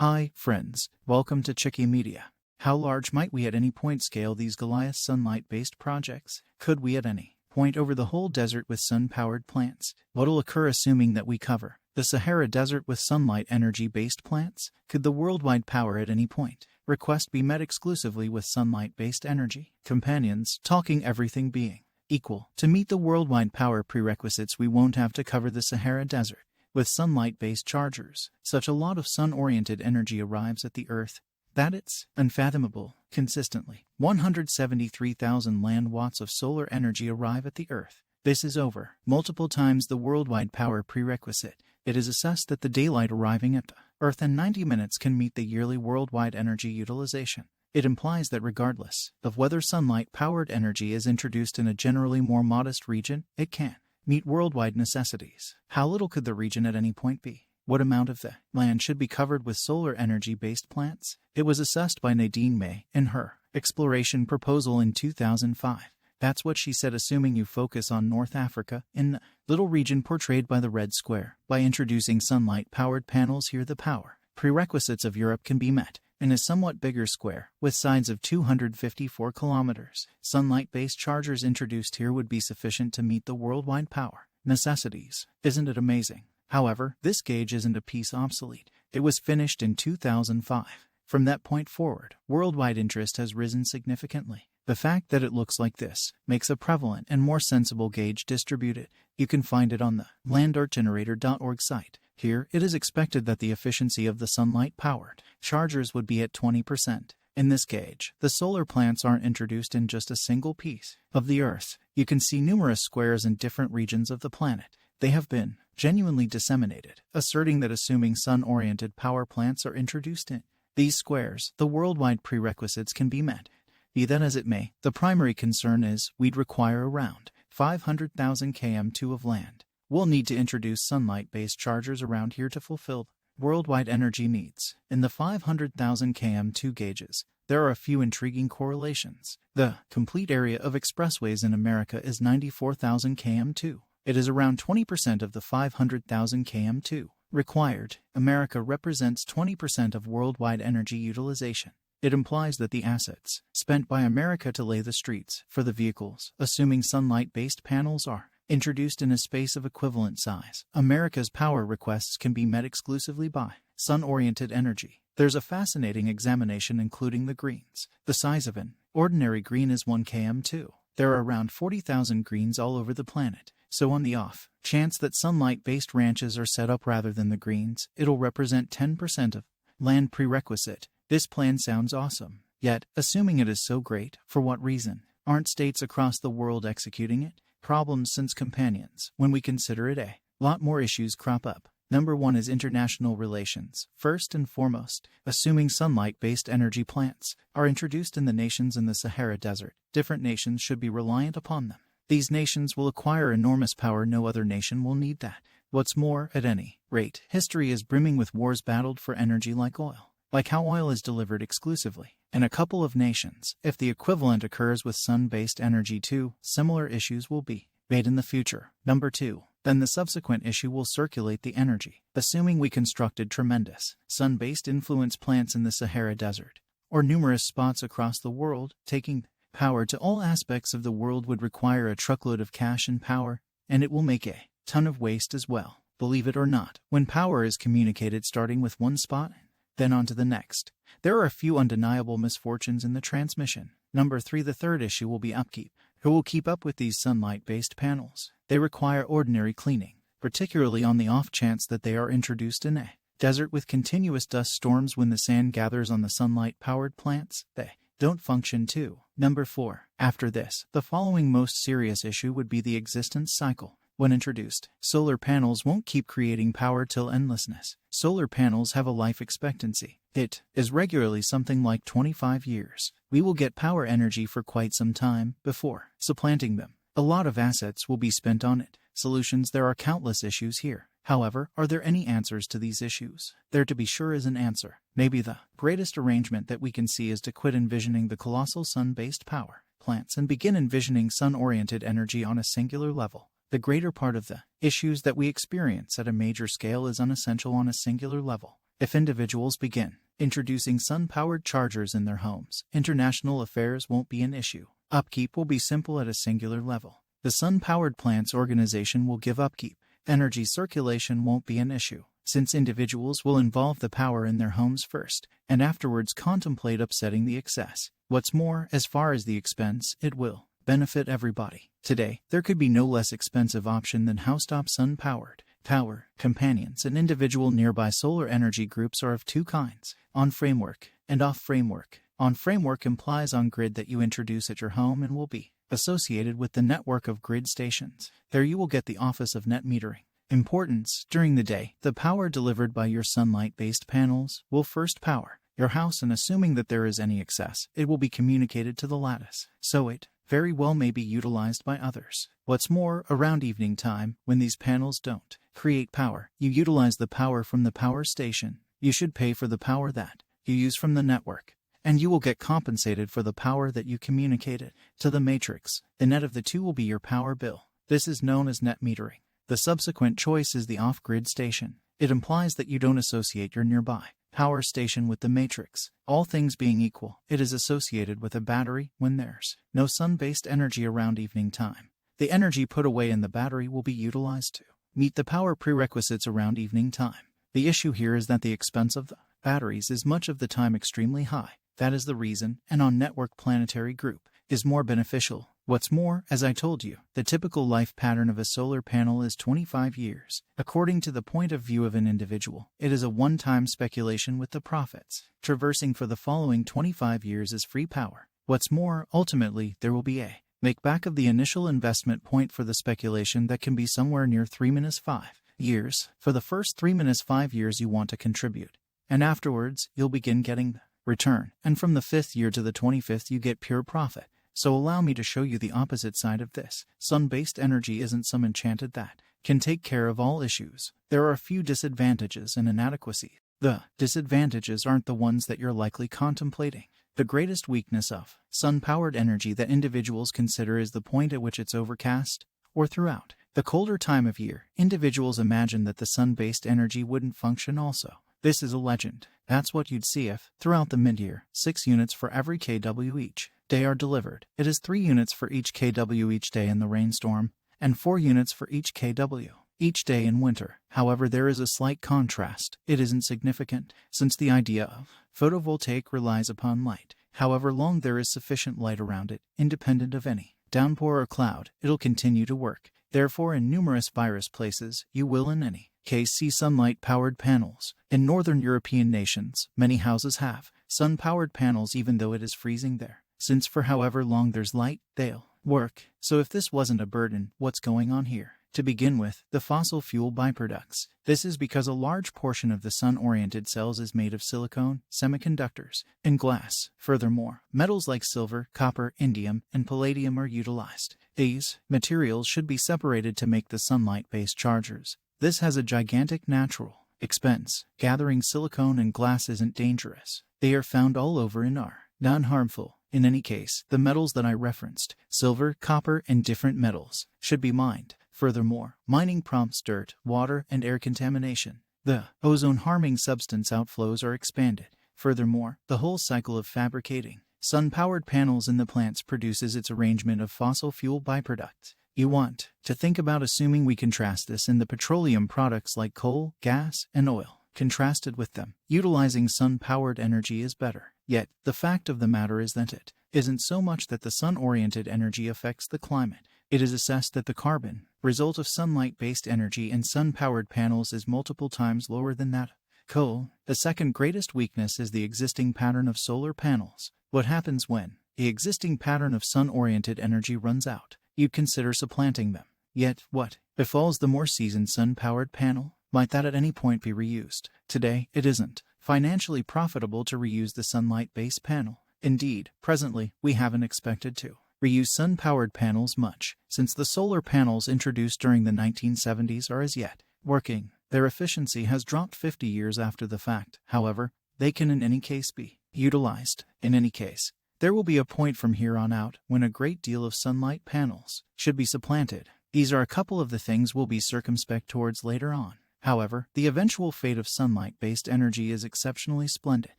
Hi, friends. Welcome to Chiki Media. How large might we at any point scale these Goliath sunlight-based projects? Could we at any point over the whole desert with sun-powered plants? What'll occur assuming that we cover the Sahara Desert with sunlight energy-based plants? Could the worldwide power at any point request be met exclusively with sunlight-based energy? Companions, talking everything being equal. To meet the worldwide power prerequisites, we won't have to cover the Sahara Desert with sunlight-based chargers. Such a lot of sun-oriented energy arrives at the Earth that it's unfathomable. Consistently, 173,000 land watts of solar energy arrive at the Earth. This is over multiple times the worldwide power prerequisite. It is assessed that the daylight arriving at the Earth in 90 minutes can meet the yearly worldwide energy utilization. It implies that regardless of whether sunlight-powered energy is introduced in a generally more modest region, it can meet worldwide necessities. How little could the region at any point be? What amount of the land should be covered with solar energy-based plants? It was assessed by Nadine May in her exploration proposal in 2005. That's what she said, assuming you focus on North Africa, in the little region portrayed by the red square. By introducing sunlight-powered panels here, the power prerequisites of Europe can be met in a somewhat bigger square, with sides of 254 kilometers. Sunlight-based chargers introduced here would be sufficient to meet the worldwide power necessities. Isn't it amazing? However, this gauge isn't a piece obsolete. It was finished in 2005. From that point forward, worldwide interest has risen significantly. The fact that it looks like this makes a prevalent and more sensible gauge distributed. You can find it on the landartgenerator.org site. Here, it is expected that the efficiency of the sunlight-powered chargers would be at 20%. In this gauge, the solar plants aren't introduced in just a single piece of the Earth. You can see numerous squares in different regions of the planet. They have been genuinely disseminated, asserting that assuming sun-oriented power plants are introduced in these squares, the worldwide prerequisites can be met. Be that as it may, the primary concern is we'd require around 500,000 km2 of land. We'll need to introduce sunlight-based chargers around here to fulfill worldwide energy needs. In the 500,000 km2 gauges, there are a few intriguing correlations. The complete area of expressways in America is 94,000 km2. It is around 20% of the 500,000 km2 required. America represents 20% of worldwide energy utilization. It implies that the assets spent by America to lay the streets for the vehicles, assuming sunlight-based panels are introduced in a space of equivalent size, America's power requests can be met exclusively by sun-oriented energy. There's a fascinating examination including the greens. The size of an ordinary green is 1 km2. There are around 40,000 greens all over the planet. So on the off chance that sunlight-based ranches are set up rather than the greens, it'll represent 10% of land prerequisite. This plan sounds awesome. Yet, assuming it is so great, for what reason aren't states across the world executing it? Problems since companions. When we consider it, a lot more issues crop up. Number 1 is international relations. First and foremost, assuming sunlight-based energy plants are introduced in the nations in the Sahara Desert, different nations should be reliant upon them. These nations will acquire enormous power. No other nation will need that. What's more, at any rate, history is brimming with wars battled for energy like oil. Like how oil is delivered exclusively in a couple of nations. If the equivalent occurs with sun-based energy too, similar issues will be made in the future. Number 2. Then the subsequent issue will circulate the energy. Assuming we constructed tremendous sun-based influence plants in the Sahara Desert, or numerous spots across the world, taking power to all aspects of the world would require a truckload of cash and power, and it will make a ton of waste as well. Believe it or not, when power is communicated starting with one spot, then on to the next, there are a few undeniable misfortunes in the transmission. Number 3. The third issue will be upkeep. Who will keep up with these sunlight-based panels? They require ordinary cleaning, particularly on the off chance that they are introduced in a desert with continuous dust storms. When the sand gathers on the sunlight-powered plants, they don't function too. Number 4. After this, the following most serious issue would be the existence cycle. When introduced, solar panels won't keep creating power till endlessness. Solar panels have a life expectancy. It is regularly something like 25 years. We will get power energy for quite some time before supplanting them. A lot of assets will be spent on it. Solutions. There are countless issues here. However, are there any answers to these issues? There to be sure is an answer. Maybe the greatest arrangement that we can see is to quit envisioning the colossal sun-based power plants and begin envisioning sun-oriented energy on a singular level. The greater part of the issues that we experience at a major scale is unessential on a singular level. If individuals begin introducing sun-powered chargers in their homes, international affairs won't be an issue. Upkeep will be simple at a singular level. The sun-powered plants organization will give upkeep. Energy circulation won't be an issue, since individuals will involve the power in their homes first, and afterwards contemplate upsetting the excess. What's more, as far as the expense, it will benefit everybody. Today, there could be no less expensive option than housetop sun-powered. Power, companions, and individual nearby solar energy groups are of two kinds: on-framework and off-framework. On-framework implies on-grid that you introduce at your home and will be associated with the network of grid stations. There you will get the office of net metering. Importance: during the day, the power delivered by your sunlight-based panels will first power your house, and assuming that there is any excess, it will be communicated to the lattice, so it very well may be utilized by others. What's more, around evening time, when these panels don't create power, you utilize the power from the power station. You should pay for the power that you use from the network, and you will get compensated for the power that you communicated to the matrix. The net of the two will be your power bill. This is known as net metering. The subsequent choice is the off-grid station. It implies that you don't associate your nearby power station with the matrix. All things being equal, it is associated with a battery when there's no sun-based energy around evening time. The energy put away in the battery will be utilized to meet the power prerequisites around evening time. The issue here is that the expense of the batteries is much of the time extremely high. That is the reason an on-network planetary group is more beneficial. What's more, as I told you, the typical life pattern of a solar panel is 25 years. According to the point of view of an individual, it is a one-time speculation with the profits traversing for the following 25 years as free power. What's more, ultimately, there will be a make-back of the initial investment point for the speculation that can be somewhere near 3-5 years. For the first 3-5 years you want to contribute, and afterwards, you'll begin getting the return, and from the 5th year to the 25th you get pure profit. So allow me to show you the opposite side of this. Sun-based energy isn't some enchanted that can take care of all issues. There are a few disadvantages and inadequacies. The disadvantages aren't the ones that you're likely contemplating. The greatest weakness of sun-powered energy that individuals consider is the point at which it's overcast, or throughout the colder time of year. Individuals imagine that the sun-based energy wouldn't function also. This is a legend. That's what you'd see if, throughout the mid-year, 6 units for every kW each day are delivered. It is 3 units for each kW each day in the rainstorm, and 4 units for each kW each day in winter. However, there is a slight contrast. It isn't significant, since the idea of photovoltaic relies upon light. However long there is sufficient light around it, independent of any downpour or cloud, it'll continue to work. Therefore, in numerous virus places, you will in any case see sunlight-powered panels. In northern European nations, many houses have sun-powered panels even though it is freezing there, since for however long there's light, they'll work. So if this wasn't a burden, what's going on here? To begin with, the fossil fuel byproducts. This is because a large portion of the sun-oriented cells is made of silicone, semiconductors, and glass. Furthermore, metals like silver, copper, indium, and palladium are utilized. These materials should be separated to make the sunlight-based chargers. This has a gigantic natural expense. Gathering silicone and glass isn't dangerous. They are found all over and are non-harmful. In any case, the metals that I referenced, silver, copper, and different metals, should be mined. Furthermore, mining prompts dirt, water, and air contamination. The ozone-harming substance outflows are expanded. Furthermore, the whole cycle of fabricating sun-powered panels in the plants produces its arrangement of fossil fuel byproducts. You want to think about assuming we contrast this in the petroleum products like coal, gas, and oil. Contrasted with them, utilizing sun-powered energy is better. Yet, the fact of the matter is that it isn't so much that the sun-oriented energy affects the climate. It is assessed that the carbon result of sunlight-based energy in sun-powered panels is multiple times lower than that of coal. The second greatest weakness is the existing pattern of solar panels. What happens when the existing pattern of sun-oriented energy runs out? You'd consider supplanting them. Yet, what befalls the more seasoned sun-powered panel? Might that at any point be reused? Today, it isn't financially profitable to reuse the sunlight-based panel. Indeed, presently, we haven't expected to reuse sun-powered panels much, since the solar panels introduced during the 1970s are as yet working. Their efficiency has dropped 50 years after the fact. However, they can in any case be utilized. In any case, there will be a point from here on out when a great deal of sunlight panels should be supplanted. These are a couple of the things we'll be circumspect towards later on. However, the eventual fate of sunlight-based energy is exceptionally splendid.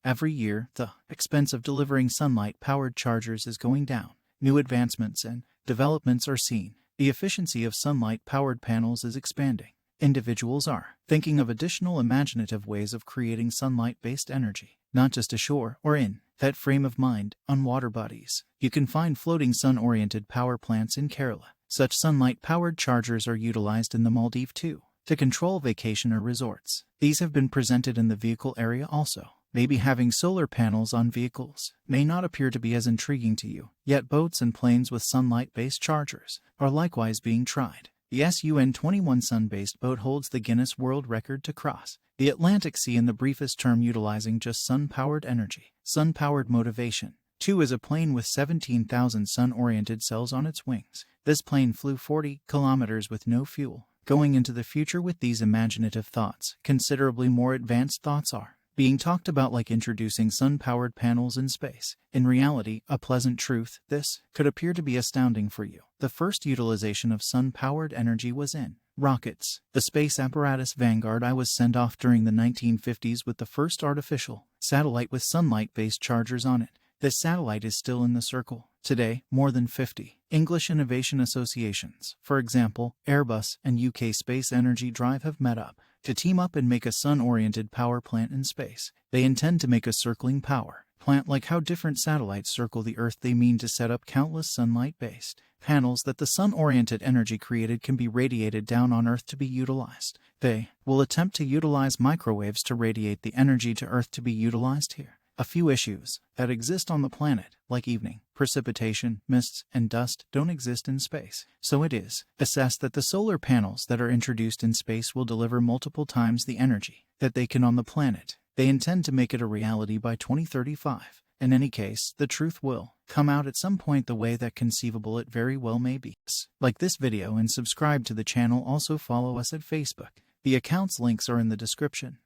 Every year, the expense of delivering sunlight-powered chargers is going down. New advancements and developments are seen. The efficiency of sunlight-powered panels is expanding. Individuals are thinking of additional imaginative ways of creating sunlight-based energy, not just ashore or in that frame of mind on water bodies. You can find floating sun-oriented power plants in Kerala. Such sunlight-powered chargers are utilized in the Maldives too, to control vacationer resorts. These have been presented in the vehicle area also. Maybe having solar panels on vehicles may not appear to be as intriguing to you, yet boats and planes with sunlight-based chargers are likewise being tried. The SUN-21 sun-based boat holds the Guinness World Record to cross the Atlantic Sea in the briefest term utilizing just sun-powered energy. Sun-powered motivation. 2 is a plane with 17,000 sun-oriented cells on its wings. This plane flew 40 kilometers with no fuel. Going into the future with these imaginative thoughts, considerably more advanced thoughts are being talked about, like introducing sun-powered panels in space. In reality, a pleasant truth, this could appear to be astounding for you. The first utilization of sun-powered energy was in rockets. The space apparatus Vanguard I was sent off during the 1950s with the first artificial satellite with sunlight-based chargers on it. This satellite is still in the circle. Today, more than 50 English innovation associations, for example, Airbus and UK Space Energy Drive, have met up to team up and make a sun-oriented power plant in space. They intend to make a circling power plant like how different satellites circle the Earth. They mean to set up countless sunlight-based panels that the sun-oriented energy created can be radiated down on Earth to be utilized. They will attempt to utilize microwaves to radiate the energy to Earth to be utilized here. A few issues that exist on the planet, like evening precipitation, mists, and dust, don't exist in space. So it is assessed that the solar panels that are introduced in space will deliver multiple times the energy that they can on the planet. They intend to make it a reality by 2035. In any case, the truth will come out at some point the way that conceivable it very well may be. Like this video and subscribe to the channel. Also follow us at Facebook. The account's links are in the description.